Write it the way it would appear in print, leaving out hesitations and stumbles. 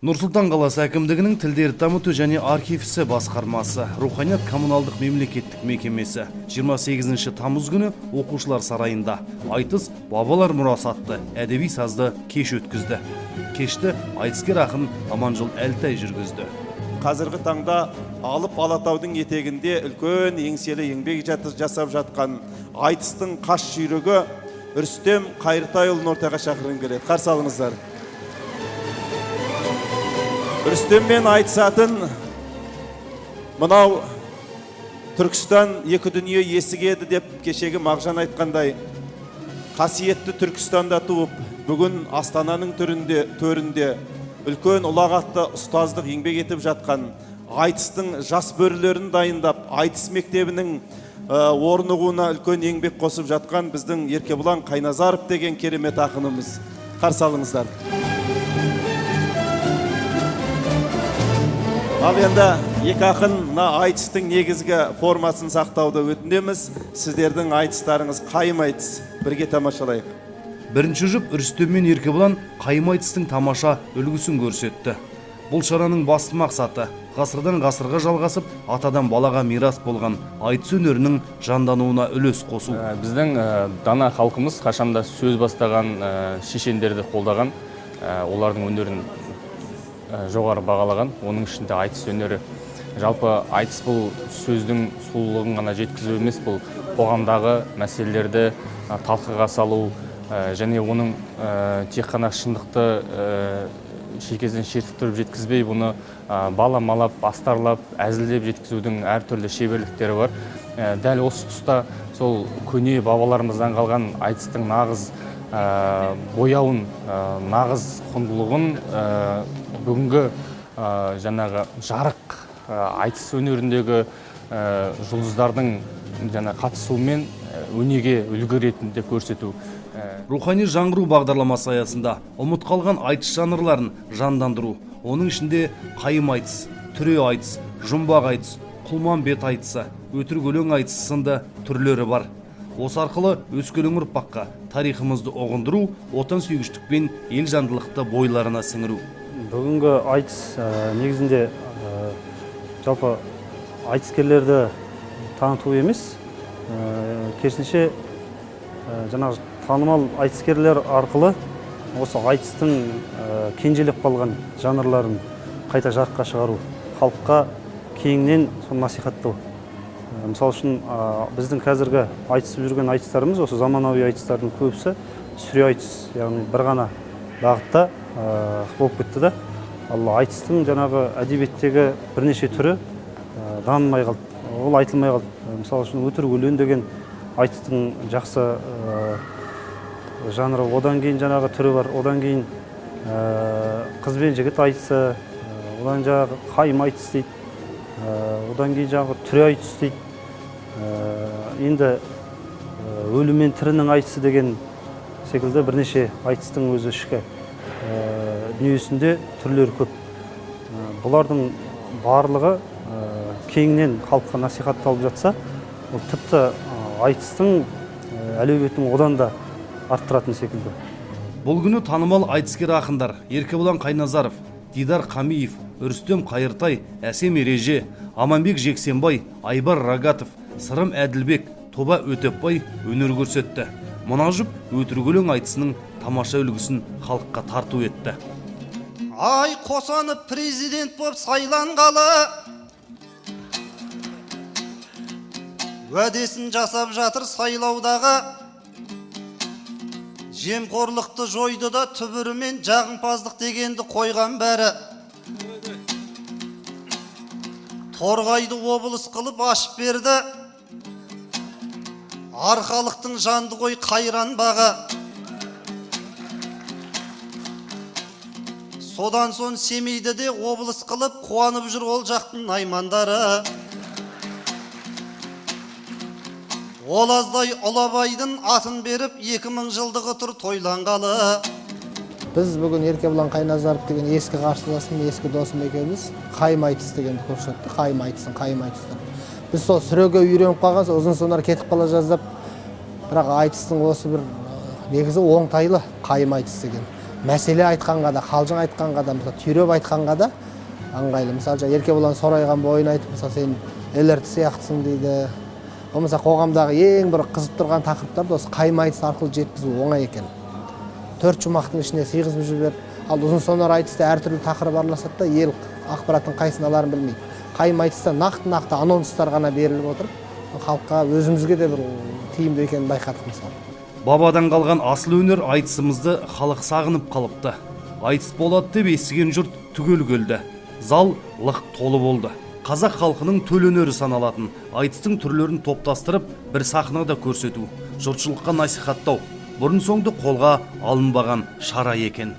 Нұрсұлтан қаласы әкімдігінің тілдерді дамыту және архив ісі басқармасы, руханият коммуналдық мемлекеттік мекемесі 28 тамыз күні оқушылар сарайында айтыс бабалар мұрасы атты әдеби сазды кеш өткізді. Кешті айтыскер ақын Аманжол Әлтай жүргізді. Қазіргі таңда алып Алатаудың етегінде үлкен еңселі еңбек жасап жатқан айтыстың қаш жүйрігі Рүстем Қайыртайұлын ортаға шақырғым келеді. Қарсы алыңыздар. Рүстеммен айтысатын мынау Түркістан екі дүние есігеді деп кешегі Мағжан айтқандай, қасиетті Түркістанда туып, бүгін Астананың төрінде үлкен ұлағатты ұстаздық еңбек етіп жатқан айтыстың жас бөрілерін дайындап, айтыс мектебінің орнығуына үлкен еңбек қосып жатқан біздің Еркебұлан Қайназаров деген керемет ақынымыз. Қарсы алыңыздар. Ал енді екі ақын айтыстың негізгі формасын сақтауды өтінеміз. Сіздердің айтыстарыңыз қайым айтыс. Бірге тамашалайық. Бірінші жұп Рүстем мен Еркебұлан қайым айтыстың тамаша үлгісін көрсетті. Бұл шараның басты мақсаты ғасырдан ғасырға жалғасып, атадан балаға мирас болған айтыс өнерінің жандануына үлес қосу. Біздің дана халқымыз қашанда сөз бастаған шешендерді қолдаған, олардың өнерін жоғары бағалаған, оның ішінде айтыс өнері. Жалпы айтыс бұл сөздің сұлулығын ғана жеткізу емес, бұл қоғамдағы мәселелерді талқыға салу және оның тек қана шындықты шекесінен шертіктіріп жеткізбей, бұны баламалап, астарлап, әзілдеп жеткізудің әртүрлі шеберліктері бар. Дәл осы тұста сол көне бабаларымыздан қалған айтыстың нағыз бояуын, нағыз құндылығын бүгінгі жаңағы жарық айтыс өнеріндегі жұлдыздардың қатысуымен өнеге үлгі ретінде көрсету. Рухани жаңғыру бағдарламасы аясында ұмыт қалған айтыс жанрларын жандандыру. Оның ішінде қайым айтыс, түре айтыс, жұмбақ айтыс, құлман бет айтысы, өтірік өлең айтысы сынды түрлері бар. Осы арқылы өскелең ұрпаққа тарихымызды ұғындыру, отан сүйгіштік пен ел жандылықты бойларына сіңіру. Бүгінгі айтыс негізінде жалпы айтыскерлерді таныту емес, керісінше жаңағы танымал айтыскерлер арқылы осы айтыстың кенжелеп қалған жанрларын қайта жарыққа шығару, халыққа кеңінен соны насихаттау. Мысалы үшін біздің қазіргі айтысып жүрген айтыстарымыз, осы заманауи айтыстардың көбісі сүре айтыс, яғни бір ғана бағытта болып кетті да. Ал айтыстың жаңағы әдебиеттегі бірнеше түрі дамымай қалды, ол айтылмай қалды. Мысалы үшін өтірік өлең деген айтыстың жақсы жанры, одан кейін жаңағы түрі бар, одан кейін қыз бен жігіт айтысы, одан жаңағы қайым айтыс дейді, одан кейін жаңағы түре айтыс дейді. Енді өлі мен тірінің айтысы деген секілді бірнеше айтыстың өзі ішкі дүниесінде түрлері көп. Бұлардың барлығы кеңінен халыққа насихатталып жатса, ол тіпті айтыстың әлеуетін одан да арттыратын секілді. Бұл күні танымал айтыскер ақындар Еркебұлан Қайназаров, Дидар Қамиев, Рүстем Қайыртай, Әсем Ереже, Аманбек Жексенбай, Айбар Рагатов, Сырым Әділбек, Тоба Өтепбай өнер көрсетті. Мына жұп өтірік өлең айтысының тамаша үлгісін халыққа тарту етті. Ай қосанып президент боп сайланғалы, уәдесін жасап жатыр сайлаудағы, жемқорлықты жойды да түбірімен жағымпаздық дегенді қойған бәрі. Торғайды облыс қылып ашып берді, арқалықтың жанды қой қайран бағы. Содан сон Семейді де облыс қылып қуанып жүр ол жақтың наймандары. Олаздай Ұлабайдың атын беріп 2000 жылдығы тұр тойланғалы. Біз бүгін Еркебұлан Қайназаров деген ескі қарсыласым, ескі досым екеуміз қайым айтыс дегенді көрсетті. Қайым айтыстың. Біз сол сүреге үйреніп қалған, ұзын сонар кетіп қала жаздап, бірақ айтыстың осы бір негізі оңтайлы қайым айтыс деген. мәселе айтқанға да, қалжың айтқанға да, мысалы түйреп айтқанға да ыңғайлы. Мысалы Еркебұлан сорайған бойын айтып, мысалы сен ЛРТ сияқтысың дейді. Болмаса қоғамдағы ең бір қызып тұрған тақырыптарды осы қайым айтыс арқылы жеткізу оңай екен. 4 жұмақтың ішіне сыйғызып жіберіп, ал ұзын сонар айтыста әртүрлі тақырып араласады да ел ақпараттың қайсысын аларын білмейді. Қайым айтыста нақты анонстар ғана беріліп отырып, халыққа өзімізге де бір тиімді екенін байқадық мысалы. Бабадан қалған асыл өнер айтысымызды халық сағынып қалыпты. Айтыс болады деп естіген жұрт түгел келді. Зал лық толы болды. Қазақ халқының төл өнері саналатын айтыстың түрлерін топтастырып бір сахнада көрсету, жұртшылыққа насихаттау бұрын соңды қолға алынбаған шара екен.